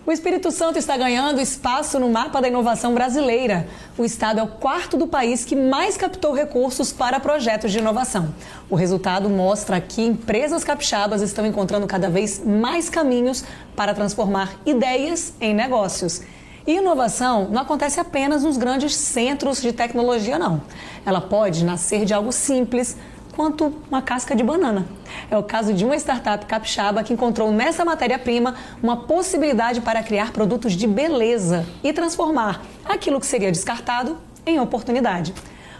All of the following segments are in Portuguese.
O Espírito Santo está ganhando espaço no mapa da inovação brasileira. O estado é o quarto do país que mais captou recursos para projetos de inovação. O resultado mostra que empresas capixabas estão encontrando cada vez mais caminhos para transformar ideias em negócios. E inovação não acontece apenas nos grandes centros de tecnologia, não. Ela pode nascer de algo simples, quanto uma casca de banana. É o caso de uma startup capixaba que encontrou nessa matéria-prima uma possibilidade para criar produtos de beleza e transformar aquilo que seria descartado em oportunidade.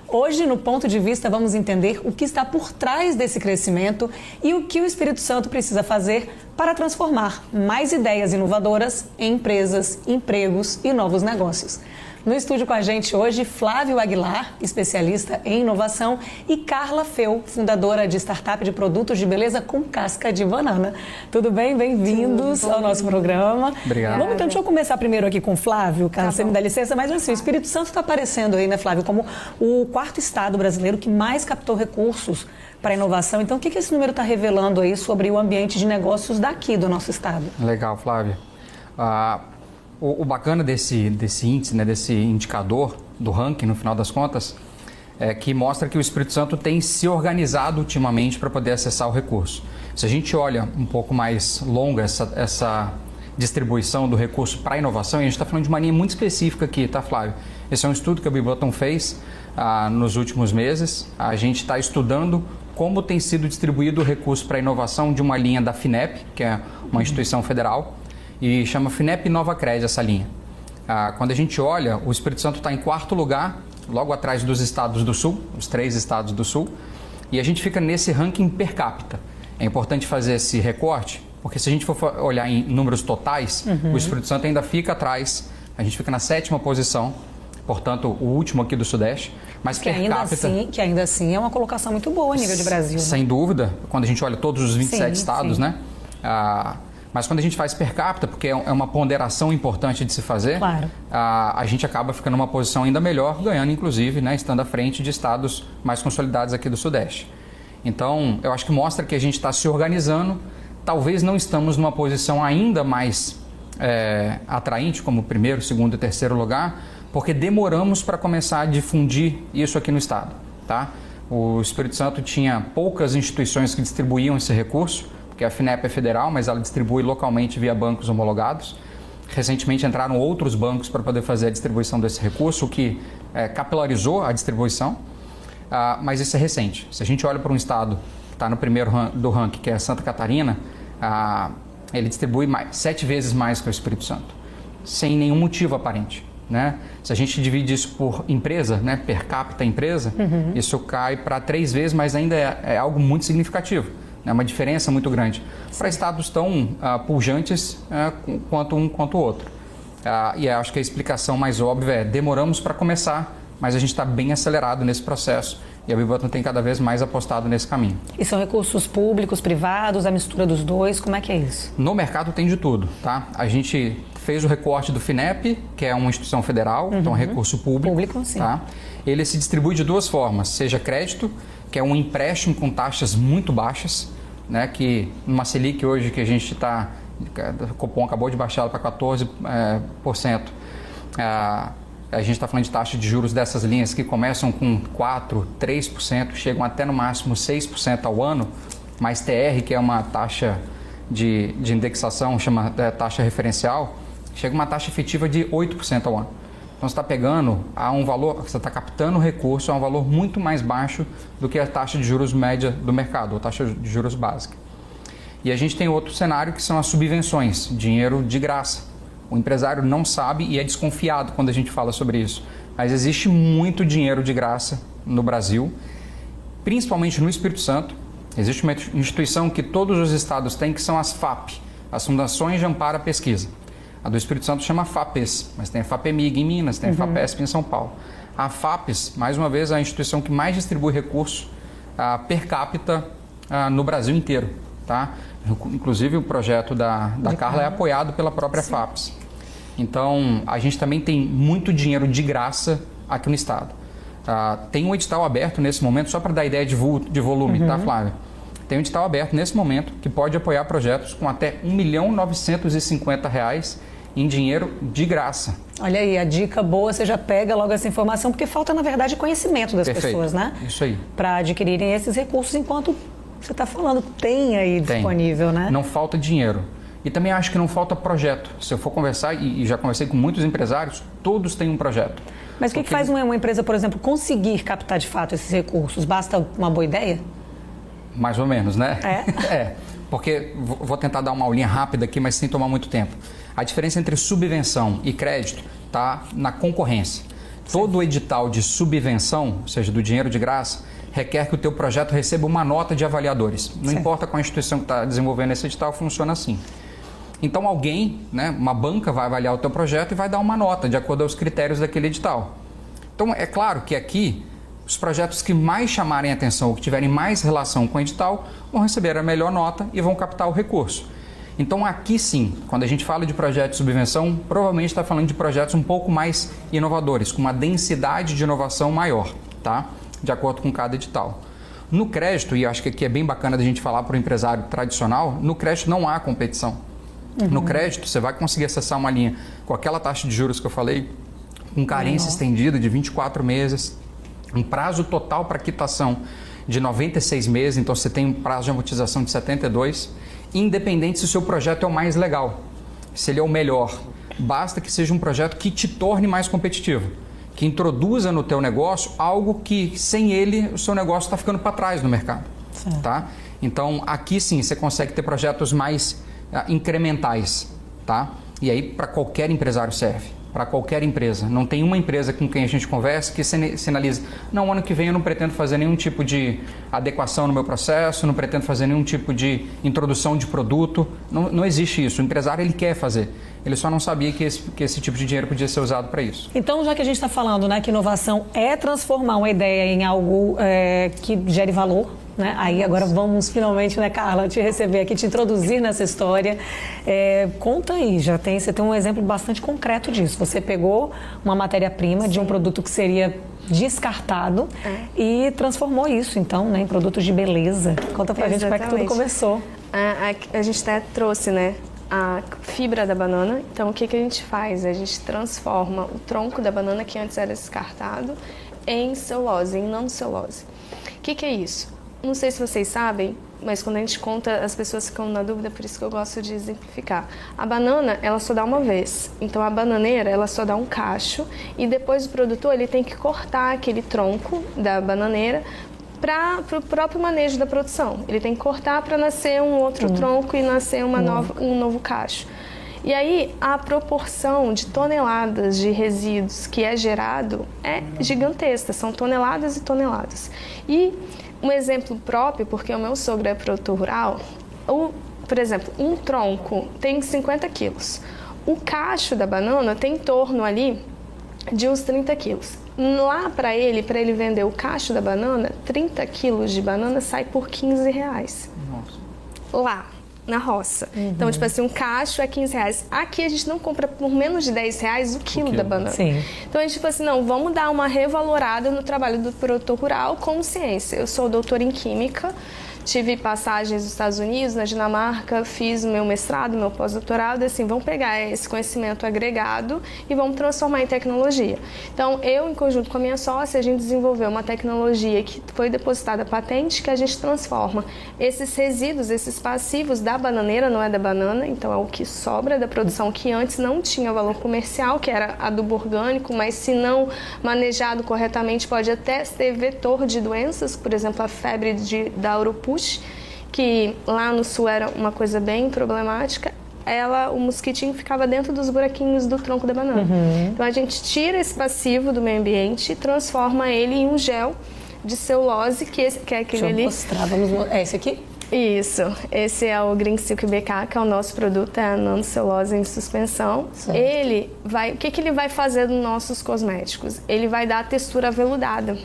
Hoje, no Ponto de Vista, vamos entender o que está por trás desse crescimento e o que o Espírito Santo precisa fazer para transformar mais ideias inovadoras em empresas, empregos e novos negócios. No estúdio com a gente hoje, Flávio Aguilar, especialista em inovação, e Carla Feu, fundadora de startup de produtos de beleza com casca de banana. Tudo bem? Bem-vindos ao nosso programa. Obrigado. Vamos, então, deixa eu começar primeiro aqui com o Flávio, Carla, você me dá licença, mas assim, o Espírito Santo está aparecendo aí, né, Flávio, como o quarto estado brasileiro que mais captou recursos para inovação. Então, o que esse número está revelando aí sobre o ambiente de negócios daqui do nosso estado? Legal, Flávio. O bacana desse índice, né, desse indicador do ranking, no final das contas, é que mostra que o Espírito Santo tem se organizado ultimamente para poder acessar o recurso. Se a gente olha um pouco mais longa essa distribuição do recurso para a inovação, e a gente está falando de uma linha muito específica aqui, tá, Flávio? Esse é um estudo que a Biboton fez nos últimos meses. A gente está estudando como tem sido distribuído o recurso para a inovação de uma linha da FINEP, que é uma instituição federal, e chama FINEP Novacred essa linha. Quando a gente olha, o Espírito Santo está em quarto lugar, logo atrás dos estados do Sul, os 3 estados do Sul, e a gente fica nesse ranking per capita. É importante fazer esse recorte, porque se a gente for olhar em números totais, o Espírito Santo ainda fica atrás, a gente fica na 7ª posição, portanto, o último aqui do Sudeste, mas que per capita... que ainda assim é uma colocação muito boa a nível de Brasil. Sem dúvida, quando a gente olha todos os 27 estados, né? Mas quando a gente faz per capita, porque é uma ponderação importante de se fazer, claro, a gente acaba ficando numa posição ainda melhor, ganhando inclusive, né, estando à frente de estados mais consolidados aqui do Sudeste. Então, eu acho que mostra que a gente está se organizando, talvez não estamos numa posição ainda mais atraente, como primeiro, segundo e terceiro lugar, porque demoramos para começar a difundir isso aqui no estado, tá? O Espírito Santo tinha poucas instituições que distribuíam esse recurso, porque a FINEP é federal, mas ela distribui localmente via bancos homologados. Recentemente entraram outros bancos para poder fazer a distribuição desse recurso, o que capilarizou a distribuição, mas isso é recente. Se a gente olha para um estado que está no primeiro do ranking, que é Santa Catarina, ele distribui 7 vezes mais que o Espírito Santo, sem nenhum motivo aparente, né? Se a gente divide isso por empresa, né, per capita empresa, isso cai para 3 vezes, mas ainda é algo muito significativo. É uma diferença muito grande para estados tão pujantes quanto um quanto o outro. E acho que a explicação mais óbvia é: demoramos para começar, mas a gente está bem acelerado nesse processo e a Biboton tem cada vez mais apostado nesse caminho. E são recursos públicos, privados, a mistura dos dois, como é que é isso? No mercado tem de tudo, tá? A gente fez o recorte do FINEP, que é uma instituição federal, então é recurso público, sim. Tá? Ele se distribui de 2 formas, seja crédito, que é um empréstimo com taxas muito baixas, né, que numa Selic hoje que a gente está, o Copom acabou de baixar para 14%, a gente está falando de taxa de juros dessas linhas que começam com 4%, 3%, chegam até no máximo 6% ao ano, mais TR, que é uma taxa de indexação, chama taxa referencial, chega uma taxa efetiva de 8% ao ano. Então, você está pegando a um valor, você está captando o recurso a um valor muito mais baixo do que a taxa de juros média do mercado, ou taxa de juros básica. E a gente tem outro cenário que são as subvenções, dinheiro de graça. O empresário não sabe e é desconfiado quando a gente fala sobre isso. Mas existe muito dinheiro de graça no Brasil, principalmente no Espírito Santo. Existe uma instituição que todos os estados têm, que são as FAP, as Fundações de Amparo à Pesquisa. A do Espírito Santo chama FAPES, mas tem a FAPEMIG em Minas, tem a FAPESP em São Paulo. A FAPES, mais uma vez, é a instituição que mais distribui recursos per capita no Brasil inteiro, tá? Inclusive, o projeto da Carla é apoiado pela própria FAPES. Então, a gente também tem muito dinheiro de graça aqui no estado. Tem um edital aberto nesse momento, só para dar ideia de volume, tá, Flávia? Tem um edital aberto nesse momento que pode apoiar projetos com até R$ 1.950.000 em dinheiro de graça. Olha aí, a dica boa, você já pega logo essa informação, porque falta, na verdade, conhecimento das pessoas, né? Isso aí. Para adquirirem esses recursos, enquanto você está falando, tem aí disponível, né? Não falta dinheiro. E também acho que não falta projeto. Se eu for conversar, e já conversei com muitos empresários, todos têm um projeto. Mas o que faz uma empresa, por exemplo, conseguir captar de fato esses recursos? Basta uma boa ideia? Mais ou menos, né? É? Porque vou tentar dar uma aulinha rápida aqui, mas sem tomar muito tempo. A diferença entre subvenção e crédito está na concorrência. Todo edital de subvenção, ou seja, do dinheiro de graça, requer que o teu projeto receba uma nota de avaliadores. Não importa qual instituição que está desenvolvendo esse edital, funciona assim. Então alguém, né, uma banca vai avaliar o teu projeto e vai dar uma nota de acordo aos critérios daquele edital. Então é claro que aqui os projetos que mais chamarem atenção ou que tiverem mais relação com o edital vão receber a melhor nota e vão captar o recurso. Então aqui sim, quando a gente fala de projeto de subvenção, provavelmente está falando de projetos um pouco mais inovadores, com uma densidade de inovação maior, tá? De acordo com cada edital. No crédito, e acho que aqui é bem bacana da gente falar para o empresário tradicional, no crédito não há competição. No crédito, você vai conseguir acessar uma linha com aquela taxa de juros que eu falei, com carência estendida de 24 meses, um prazo total para quitação de 96 meses, então você tem um prazo de amortização de 72, independente se o seu projeto é o mais legal, se ele é o melhor. Basta que seja um projeto que te torne mais competitivo, que introduza no teu negócio algo que, sem ele, o seu negócio está ficando para trás no mercado. Tá? Então, aqui sim, você consegue ter projetos mais incrementais. Tá? E aí, para qualquer empresário serve. Para qualquer empresa. Não tem uma empresa com quem a gente conversa que sinaliza: não, ano que vem eu não pretendo fazer nenhum tipo de adequação no meu processo, não pretendo fazer nenhum tipo de introdução de produto. Não existe isso. O empresário, ele quer fazer. Ele só não sabia que esse tipo de dinheiro podia ser usado para isso. Então, já que a gente está falando, né, que inovação é transformar uma ideia em algo que gere valor, né? Aí agora vamos finalmente, né, Carla, te receber aqui, te introduzir nessa história. Conta aí, você tem um exemplo bastante concreto disso. Você pegou uma matéria-prima de um produto que seria descartado e transformou isso, então, né, em produtos de beleza. Conta pra gente como é que tudo começou. A gente até trouxe, né, a fibra da banana. Então, o que a gente faz? A gente transforma o tronco da banana, que antes era descartado, em celulose, em nanocelulose. O que é isso? Não sei se vocês sabem, mas quando a gente conta, as pessoas ficam na dúvida, por isso que eu gosto de exemplificar. A banana, ela só dá uma vez. Então, a bananeira, ela só dá um cacho e depois o produtor, ele tem que cortar aquele tronco da bananeira para o próprio manejo da produção. Ele tem que cortar para nascer um outro tronco e nascer um novo cacho. E aí, a proporção de toneladas de resíduos que é gerado é gigantesca, são toneladas e toneladas. E um exemplo próprio, porque o meu sogro é produtor rural, por exemplo, um tronco tem 50 quilos. O cacho da banana tem em torno ali de uns 30 quilos. Lá para ele vender o cacho da banana, 30 quilos de banana sai por R$15. Nossa. Lá, na roça. Então, tipo assim, um cacho é R$15. Aqui a gente não compra por menos de R$10 o quilo da banana. Sim. Então, a gente tipo assim, não, vamos dar uma revalorada no trabalho do produtor rural com ciência. Eu sou doutora em Química, tive passagens nos Estados Unidos, na Dinamarca, fiz meu mestrado, meu pós-doutorado, assim, vamos pegar esse conhecimento agregado e vamos transformar em tecnologia. Então, eu, em conjunto com a minha sócia, a gente desenvolveu uma tecnologia que foi depositada a patente, que a gente transforma esses resíduos, esses passivos da bananeira, não é da banana, então é o que sobra da produção que antes não tinha valor comercial, que era adubo orgânico, mas se não manejado corretamente pode até ser vetor de doenças, por exemplo, a febre da urupu, que lá no sul era uma coisa bem problemática, o mosquitinho ficava dentro dos buraquinhos do tronco da banana. Então a gente tira esse passivo do meio ambiente e transforma ele em um gel de celulose, que é aquele Deixa ali. Eu mostrar, é esse aqui? Isso, esse é o Green Silk BK, que é o nosso produto, é a nanocelulose em suspensão. Certo. O que ele vai fazer nos nossos cosméticos? Ele vai dar a textura aveludada.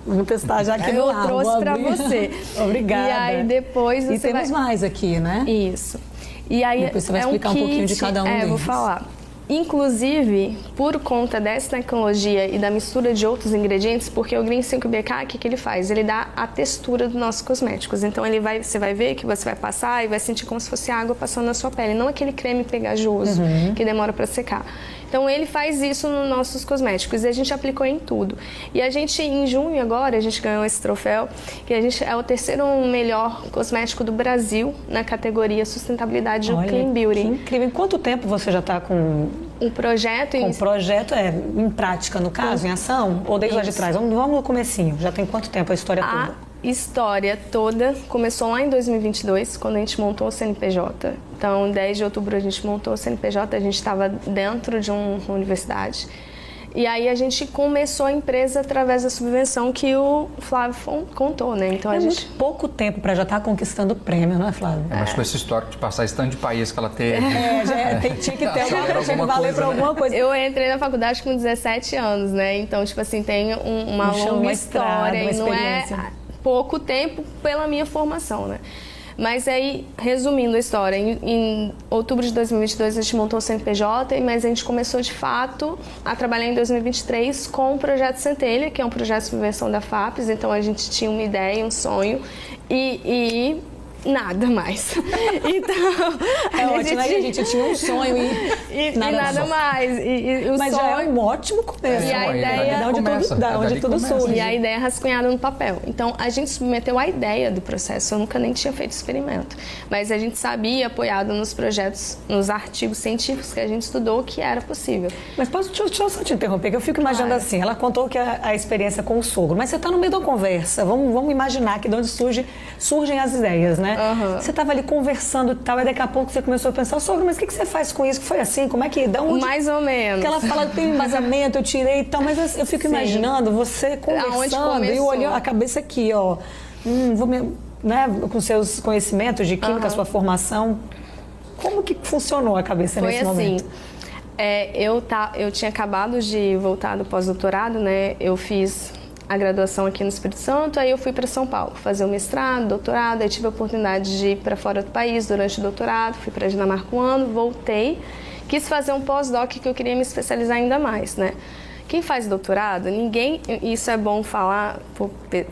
Vamos testar já aqui no ar. Eu trouxe para você. Obrigada. E aí depois você temos mais aqui, né? Isso. E aí depois você vai explicar um pouquinho de cada um deles. Vou falar. Inclusive, por conta dessa tecnologia e da mistura de outros ingredientes, porque o Green 5BK, o que ele faz? Ele dá a textura dos nossos cosméticos. Então, você vai ver que você vai passar e vai sentir como se fosse água passando na sua pele, não aquele creme pegajoso que demora para secar. Então, ele faz isso nos nossos cosméticos e a gente aplicou em tudo. E a gente, em junho agora, a gente ganhou esse troféu, que a gente é o terceiro melhor cosmético do Brasil na categoria sustentabilidade do Clean Beauty. Que incrível. Em quanto tempo você já está com um projeto? Com o projeto em prática, no caso, em ação? Ou desde lá de trás? Vamos no comecinho. Já tem quanto tempo a história toda? A história toda começou lá em 2022, quando a gente montou o CNPJ. Então, 10 de outubro a gente montou o CNPJ, a gente estava dentro de uma universidade. E aí a gente começou a empresa através da subvenção que o Flávio contou, né? Então, muito pouco tempo para já estar conquistando o prêmio, não é, Flávio? Mas com esse histórico de passar esse tanto de país que ela teve... Tinha que ter tinha que valer para alguma coisa. Eu entrei na faculdade com 17 anos, né? Então, tipo assim, tem uma longa história e não é pouco tempo pela minha formação, né? Mas aí, resumindo a história, em outubro de 2022 a gente montou o CNPJ, mas a gente começou de fato a trabalhar em 2023 com o Projeto Centelha, que é um projeto de subvenção da FAPES. Então a gente tinha uma ideia, um sonho e nada mais. Então, a gente tinha um sonho e nada mais. Mas sonho, já é um ótimo começo. E a ideia onde tudo surge. E a ideia rascunhada no papel. Então, a gente submeteu a ideia do processo. Eu nunca nem tinha feito experimento. Mas a gente sabia, apoiado nos projetos, nos artigos científicos que a gente estudou, que era possível. Mas deixa eu só te interromper, que eu fico imaginando assim. Ela contou que a experiência com o sogro. Mas você está no meio da conversa. Vamos imaginar que de onde surgem as ideias, né? Você estava ali conversando e tal, e daqui a pouco você começou a pensar, sogro, mas o que você faz com isso? Que foi assim? Como é que dá onde? Mais ou menos. Porque ela fala que tem embasamento, eu tirei e tal, mas eu fico imaginando você conversando e olhando a cabeça aqui, ó. Com seus conhecimentos de química, sua formação. Como que funcionou a cabeça nesse momento? Eu tinha acabado de voltar do pós-doutorado, né? Eu fiz a graduação aqui no Espírito Santo, aí eu fui para São Paulo fazer o mestrado, doutorado, aí tive a oportunidade de ir para fora do país durante o doutorado, fui para Dinamarca um ano, voltei, quis fazer um pós-doc que eu queria me especializar ainda mais, né? Quem faz doutorado, isso é bom falar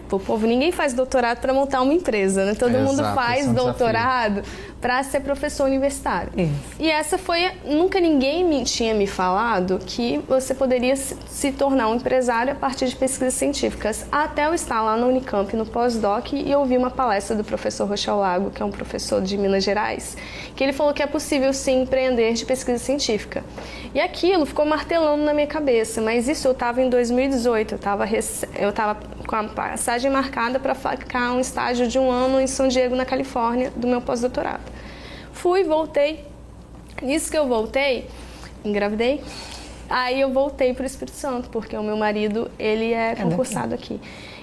pro povo, ninguém faz doutorado para montar uma empresa, né? Todo mundo faz doutorado para ser professor universitário. E nunca ninguém tinha me falado que você poderia se tornar um empresário a partir de pesquisas científicas. Até eu estar lá na Unicamp, no pós-doc, e ouvir uma palestra do professor Rochel Lago, que é um professor de Minas Gerais, que ele falou que é possível sim empreender de pesquisa científica. E aquilo ficou martelando na minha cabeça, mas isso eu estava em 2018, eu estava com a passagem marcada para ficar um estágio de um ano em São Diego, na Califórnia, do meu pós-doutorado. Fui, voltei. Nisso que eu voltei, engravidei. Aí eu voltei para o Espírito Santo, porque o meu marido, ele é concursado aqui.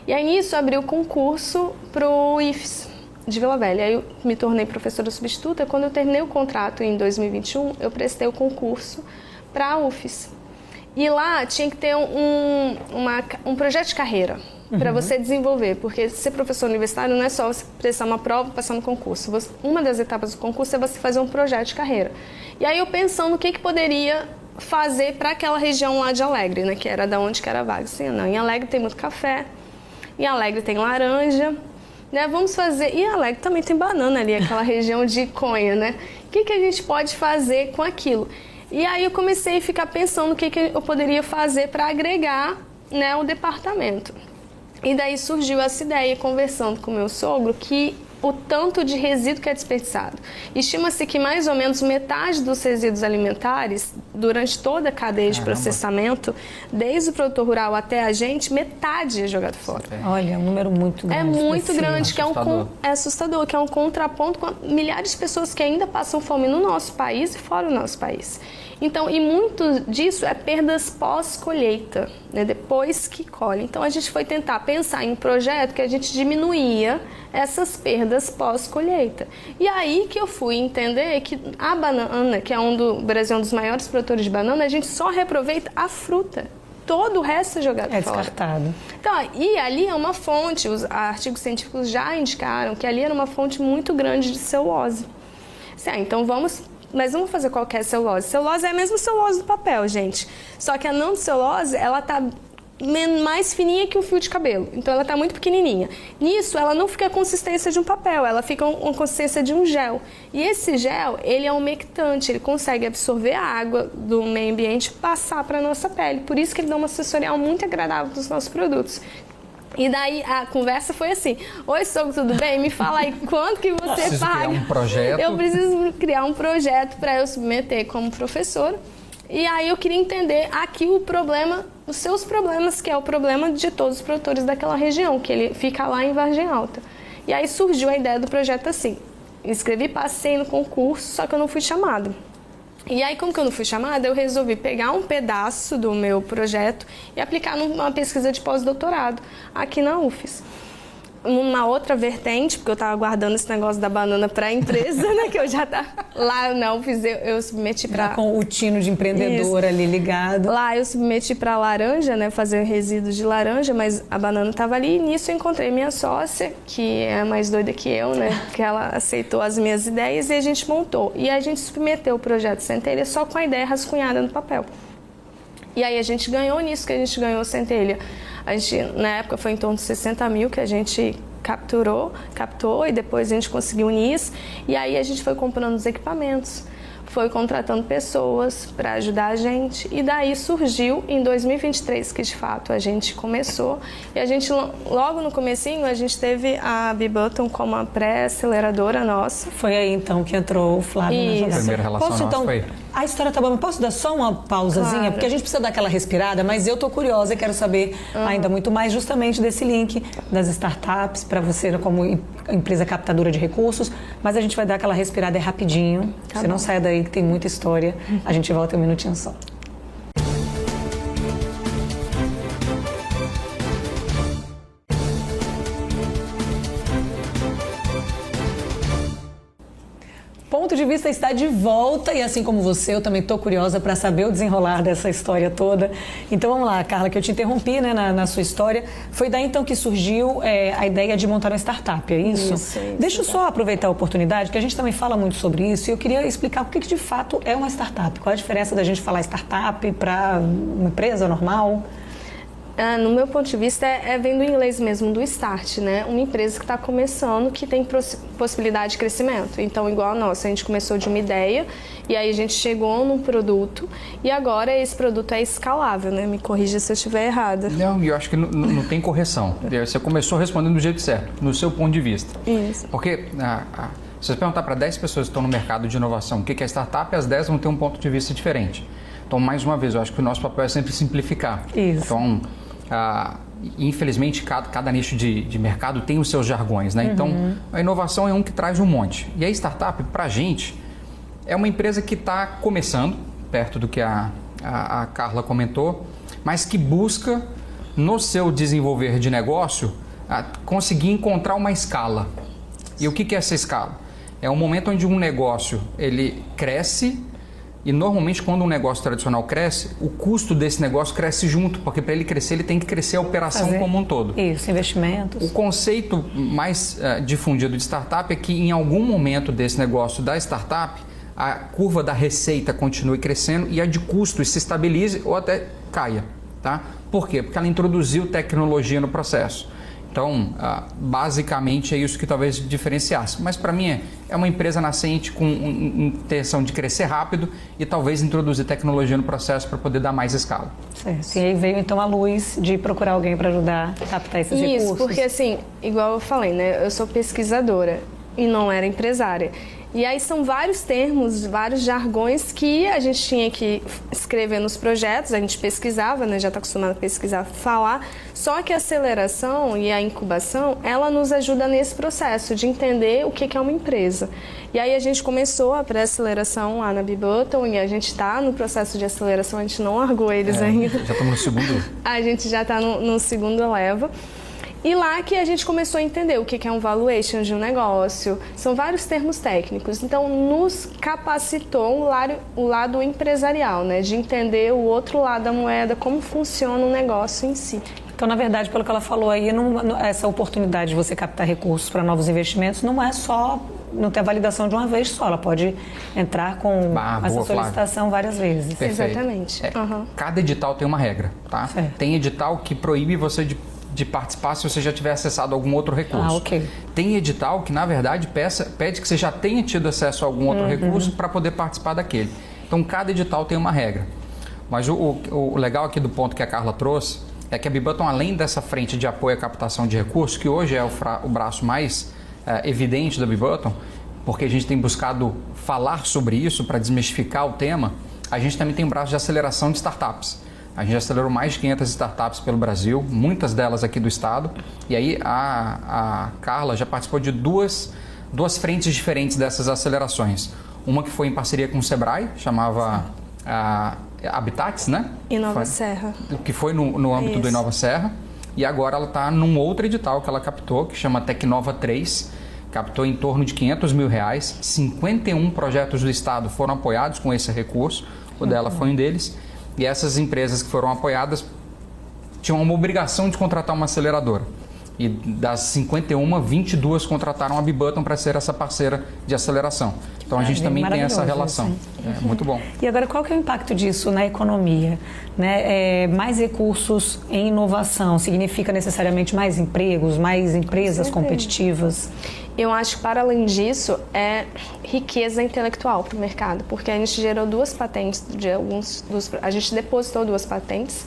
E aí nisso abriu o concurso para o IFES de Vila Velha. Aí eu me tornei professora substituta. Quando eu terminei o contrato em 2021, eu prestei o concurso para a UFES. E lá tinha que ter um projeto de carreira para você desenvolver, porque ser professor universitário não é só você prestar uma prova e passar no concurso. Uma das etapas do concurso é você fazer um projeto de carreira. E aí eu pensando o que poderia fazer para aquela região lá de Alegre, né, que era da onde que era a vaga. Assim, não, em Alegre tem muito café, em Alegre tem laranja, né, vamos fazer... E em Alegre também tem banana ali, aquela região de Conha, né? O que a gente pode fazer com aquilo? E aí eu comecei a ficar pensando o que eu poderia fazer para agregar, né, o departamento. E daí surgiu essa ideia, conversando com o meu sogro, que o tanto de resíduo que é desperdiçado. Estima-se que mais ou menos metade dos resíduos alimentares, durante toda a cadeia de processamento, desde o produtor rural até a gente, metade é jogado fora. Olha, é um número muito grande. É muito grande, que é assustador, que é um contraponto com milhares de pessoas que ainda passam fome no nosso país e fora do nosso país. Então, e muito disso é perdas pós-colheita, né, depois que colhe. Então, a gente foi tentar pensar em um projeto que a gente diminuía essas perdas pós-colheita. E aí que eu fui entender que a banana, que o Brasil é um dos maiores produtores de banana, a gente só reaproveita a fruta. Todo o resto é jogado fora. É descartado. Então, e ali é uma fonte, os artigos científicos já indicaram que ali era uma fonte muito grande de celulose. Então, vamos mas vamos fazer qualquer celulose. Celulose é a mesma celulose do papel, gente. Só que a não celulose, ela tá mais fininha que um fio de cabelo. Então ela está muito pequenininha. Nisso, ela não fica a consistência de um papel, ela fica uma consistência de um gel. E esse gel, ele é umectante, ele consegue absorver a água do meio ambiente e passar para a nossa pele. Por isso que ele dá uma sensorial muito agradável dos nossos produtos. E daí a conversa foi assim: oi, sogro, tudo bem? Me fala aí, quanto que você preciso paga? Criar um projeto. Eu preciso criar um projeto para eu submeter como professora. E aí eu queria entender aqui o problema, os seus problemas, que é o problema de todos os produtores daquela região, que ele fica lá em Vargem Alta. E aí surgiu a ideia do projeto assim. Escrevi, passei no concurso, só que eu não fui chamada. E aí, como que eu não fui chamada, eu resolvi pegar um pedaço do meu projeto e aplicar numa pesquisa de pós-doutorado aqui na UFES. Numa outra vertente, porque eu estava guardando esse negócio da banana para a empresa, né? Que eu já tá lá na UFES, eu submeti para... Com o tino de empreendedora ali ligado. Lá eu submeti para laranja, né? Fazer resíduos de laranja, mas a banana estava ali. E nisso eu encontrei minha sócia, que é mais doida que eu, né? Que ela aceitou as minhas ideias e a gente montou. E a gente submeteu o projeto Centelha só com a ideia rascunhada no papel. E aí a gente ganhou nisso que a gente ganhou Centelha. A gente, na época, foi em torno de 60 mil que a gente captou e depois a gente conseguiu o NIS. E aí a gente foi comprando os equipamentos, foi contratando pessoas para ajudar a gente. E daí surgiu em 2023 que, de fato, a gente começou. E a gente, logo no comecinho, a gente teve a B-Button como a pré-aceleradora nossa. Foi aí, então, que entrou o Flávio na jogada. A primeira relação Posso, nossa então, foi... A história tá boa, posso dar só uma pausazinha? Claro. Porque a gente precisa dar aquela respirada, mas eu tô curiosa e quero saber ainda muito mais justamente desse link das startups para você como empresa captadora de recursos, mas a gente vai dar aquela respirada rapidinho, você não saia daí que tem muita história, a gente volta um minutinho só. Ponto de Vista está de volta e assim como você, eu também estou curiosa para saber o desenrolar dessa história toda. Então vamos lá, Carla, que eu te interrompi, né, na sua história. Foi daí então que surgiu a ideia de montar uma startup, é isso? Isso. Deixa eu só aproveitar a oportunidade, que a gente também fala muito sobre isso e eu queria explicar o que de fato é uma startup. Qual a diferença da gente falar startup para uma empresa normal? No meu ponto de vista, vem do inglês mesmo, do start, né? Uma empresa que está começando, que tem possibilidade de crescimento. Então, igual a nossa, a gente começou de uma ideia e aí a gente chegou num produto e agora esse produto é escalável, né? Me corrija se eu estiver errada. Não, eu acho que não tem correção. Você começou respondendo do jeito certo, no seu ponto de vista. Isso. Porque se você perguntar para 10 pessoas que estão no mercado de inovação o que é startup, as 10 vão ter um ponto de vista diferente. Então, mais uma vez, eu acho que o nosso papel é sempre simplificar. Isso. Então, infelizmente, cada nicho de mercado tem os seus jargões, né? Então, a inovação é um que traz um monte. E a startup, para a gente, é uma empresa que está começando, perto do que a Carla comentou, mas que busca, no seu desenvolver de negócio, conseguir encontrar uma escala. E o que é essa escala? É um momento onde um negócio ele cresce. E normalmente quando um negócio tradicional cresce, o custo desse negócio cresce junto, porque para ele crescer ele tem que crescer a operação como um todo. Isso, investimentos. O conceito mais difundido de startup é que em algum momento desse negócio da startup, a curva da receita continue crescendo e a de custos se estabilize ou até caia. Tá? Por quê? Porque ela introduziu tecnologia no processo. Então, basicamente é isso que talvez diferenciasse. Mas para mim é uma empresa nascente com intenção de crescer rápido e talvez introduzir tecnologia no processo para poder dar mais escala. Certo. E aí veio então a luz de procurar alguém para ajudar a captar esses recursos. Isso, porque assim, igual eu falei, né? Eu sou pesquisadora e não era empresária. E aí são vários termos, vários jargões que a gente tinha que escrever nos projetos, a gente pesquisava, né? Já está acostumado a pesquisar, falar. Só que a aceleração e a incubação, ela nos ajuda nesse processo de entender o que é uma empresa. E aí a gente começou a pré-aceleração lá na B-Button e a gente está no processo de aceleração, a gente não largou eles ainda. Já estamos no segundo. A gente já está no segundo leva. E lá que a gente começou a entender o que é um valuation de um negócio. São vários termos técnicos. Então, nos capacitou o lado empresarial, né? De entender o outro lado da moeda, como funciona o negócio em si. Então, na verdade, pelo que ela falou aí, essa oportunidade de você captar recursos para novos investimentos não é só não tem a validação de uma vez só, ela pode entrar com essa solicitação várias vezes. Perfeito. Exatamente. Cada edital tem uma regra, tá? Certo. Tem edital que proíbe você de participar se você já tiver acessado algum outro recurso. Ok. Tem edital que, na verdade, pede que você já tenha tido acesso a algum outro recurso para poder participar daquele. Então, cada edital tem uma regra. Mas o legal aqui do ponto que a Carla trouxe é que a Bibutton, além dessa frente de apoio à captação de recursos, que hoje é o braço mais evidente da Bibutton, porque a gente tem buscado falar sobre isso para desmistificar o tema, a gente também tem um braço de aceleração de startups. A gente acelerou mais de 500 startups pelo Brasil, muitas delas aqui do estado. E aí a Carla já participou de duas frentes diferentes dessas acelerações. Uma que foi em parceria com o Sebrae, chamava Habitats, né? Inova Serra. Que foi no âmbito do Inova Serra. E agora ela está num outro edital que ela captou, que chama Tecnova 3. Captou em torno de R$500 mil. 51 projetos do estado foram apoiados com esse recurso. O dela foi um deles. E essas empresas que foram apoiadas tinham uma obrigação de contratar uma aceleradora. E das 51, 22 contrataram a Bibutton para ser essa parceira de aceleração. Então a gente também tem essa relação. Muito bom. E agora, qual que é o impacto disso na economia? Né? Mais recursos em inovação significa necessariamente mais empregos, mais empresas competitivas? Eu acho que, para além disso, é riqueza intelectual para o mercado, porque a gente gerou 2 patentes, a gente depositou 2 patentes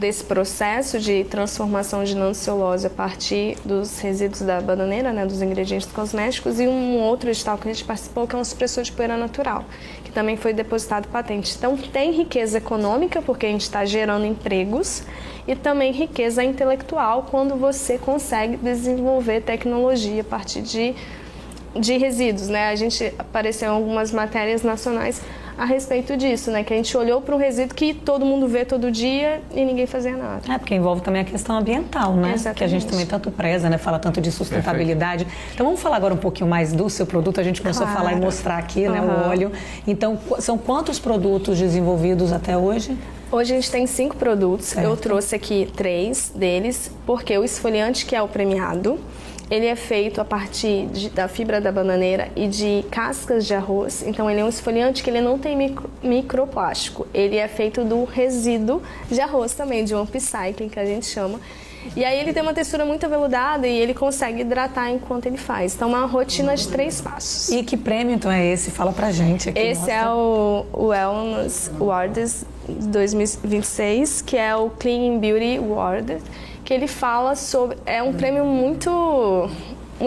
desse processo de transformação de nanocelulose a partir dos resíduos da bananeira, né, dos ingredientes cosméticos, e um outro edital que a gente participou, que é um supressor de poeira natural, que também foi depositado patente. Então, tem riqueza econômica, porque a gente está gerando empregos, e também riqueza intelectual, quando você consegue desenvolver tecnologia a partir de resíduos, né? A gente apareceu em algumas matérias nacionais a respeito disso, né? Que a gente olhou para um resíduo que todo mundo vê todo dia e ninguém fazia nada. Porque envolve também a questão ambiental, né? Exatamente. Que a gente também tanto preza, né? Fala tanto de sustentabilidade. Perfeito. Então vamos falar agora um pouquinho mais do seu produto. A gente começou a falar e mostrar aqui, né? O óleo. Então, são quantos produtos desenvolvidos até hoje? Hoje a gente tem 5 produtos. Certo. Eu trouxe aqui 3 deles, porque o esfoliante, que é o premiado, ele é feito a partir da fibra da bananeira e de cascas de arroz. Então, ele é um esfoliante que ele não tem microplástico. Ele é feito do resíduo de arroz também, de um upcycling, que a gente chama. E aí ele tem uma textura muito aveludada e ele consegue hidratar enquanto ele faz. Então, uma rotina de 3 passos. E que prêmio, então, é esse? Fala pra gente aqui. Esse é o Wellness Awards 2026, que é o Clean Beauty Award, que ele fala sobre... É um prêmio muito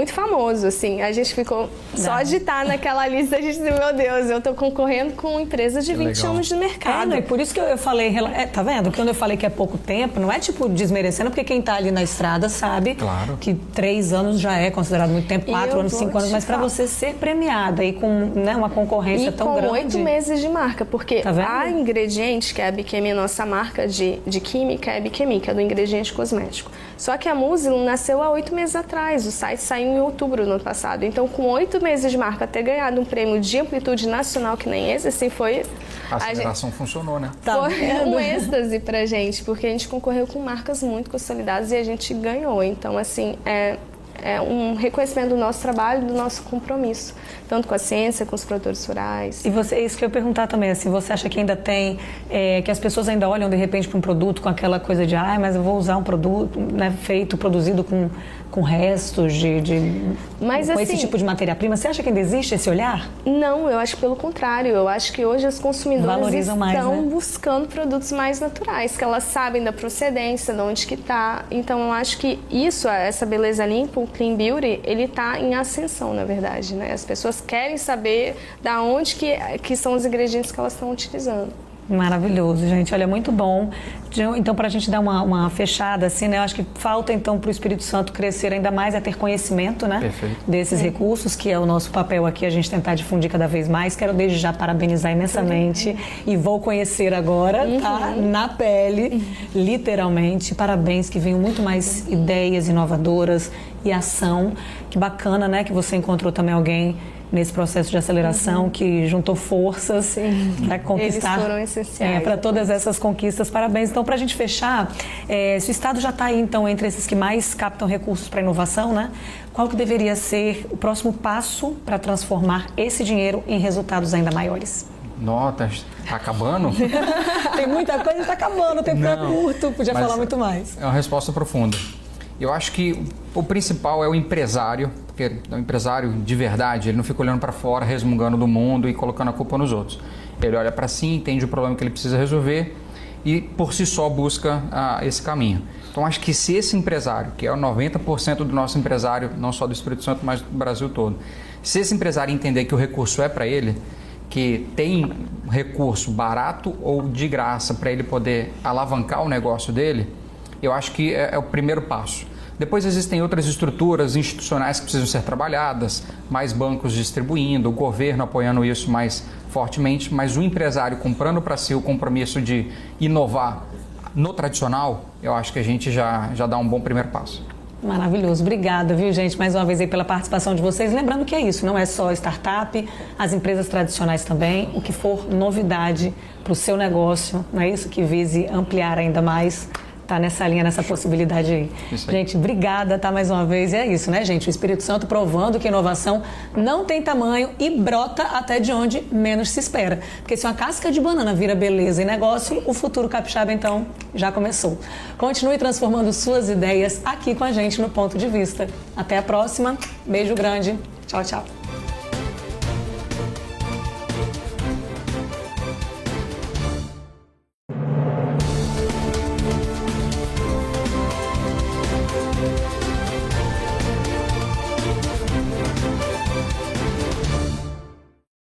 famoso, assim. A gente ficou... Só de estar naquela lista, a gente disse, meu Deus, eu tô concorrendo com empresas de 20 anos de mercado. E por isso que eu falei... tá vendo? Quando eu falei que é pouco tempo, não é tipo desmerecendo, porque quem tá ali na estrada sabe que 3 anos já é considerado muito tempo, 4 anos, 5 anos, mas para você ser premiada e com, né, uma concorrência tão grande... E com 8 meses de marca, porque a Ingrediente, que é a Biquemi, nossa marca de química, é a Biquemi, que é do ingrediente cosmético. Só que a Muslin nasceu há 8 meses atrás, o site saiu em outubro do ano passado. Então, com 8 meses de marca, ter ganhado um prêmio de amplitude nacional que nem esse, assim, foi... A aceleração funcionou, né? Foi um êxtase pra gente, porque a gente concorreu com marcas muito consolidadas e a gente ganhou. Então, assim, é um reconhecimento do nosso trabalho, do nosso compromisso, tanto com a ciência, com os produtores rurais. E isso que eu ia perguntar também, assim, você acha que ainda tem, que as pessoas ainda olham de repente para um produto com aquela coisa de, mas eu vou usar um produto, né, produzido com restos com esse tipo de matéria-prima? Você acha que ainda existe esse olhar? Não, eu acho pelo contrário. Eu acho que hoje as consumidoras valorizam mais, estão buscando produtos mais naturais, que elas sabem da procedência, de onde que está. Então, eu acho que essa beleza limpa, o Clean Beauty, ele está em ascensão, na verdade, né? As pessoas querem saber da onde que são os ingredientes que elas estão utilizando. Maravilhoso, gente. Olha, muito bom. Então, para a gente dar uma fechada, assim, né? Eu acho que falta, então, para o Espírito Santo crescer ainda mais é ter conhecimento, né? Perfeito. Desses recursos, que é o nosso papel aqui, a gente tentar difundir cada vez mais. Quero desde já parabenizar imensamente e vou conhecer agora, tá? Na pele, literalmente. Parabéns, que venham muito mais ideias inovadoras e ação. Que bacana, né? Que você encontrou também alguém nesse processo de aceleração, que juntou forças para conquistar. Eles foram essenciais. Para todas essas conquistas, parabéns. Então, para a gente fechar, se o Estado já está aí, então, entre esses que mais captam recursos para inovação, né? Qual que deveria ser o próximo passo para transformar esse dinheiro em resultados ainda maiores? Notas, tá acabando? Tem muita coisa e está acabando, o tempo é curto, podia falar muito mais. É uma resposta profunda. Eu acho que o principal é o empresário, porque é um empresário de verdade, ele não fica olhando para fora, resmungando do mundo e colocando a culpa nos outros. Ele olha para si, entende o problema que ele precisa resolver e por si só busca esse caminho. Então acho que se esse empresário, que é o 90% do nosso empresário, não só do Espírito Santo, mas do Brasil todo, se esse empresário entender que o recurso é para ele, que tem recurso barato ou de graça para ele poder alavancar o negócio dele, eu acho que é o primeiro passo. Depois existem outras estruturas institucionais que precisam ser trabalhadas, mais bancos distribuindo, o governo apoiando isso mais fortemente, mas o empresário comprando para si o compromisso de inovar no tradicional, eu acho que a gente já dá um bom primeiro passo. Maravilhoso. Obrigada, viu, gente, mais uma vez aí pela participação de vocês. Lembrando que é isso, não é só startup, as empresas tradicionais também, o que for novidade para o seu negócio, não é isso? Que vise ampliar ainda mais, tá nessa linha, nessa possibilidade aí. Isso aí. Gente, obrigada, tá, mais uma vez. E é isso, né, gente? O Espírito Santo provando que a inovação não tem tamanho e brota até de onde menos se espera. Porque se uma casca de banana vira beleza e negócio, o futuro capixaba, então, já começou. Continue transformando suas ideias aqui com a gente no Ponto de Vista. Até a próxima. Beijo grande. Tchau, tchau.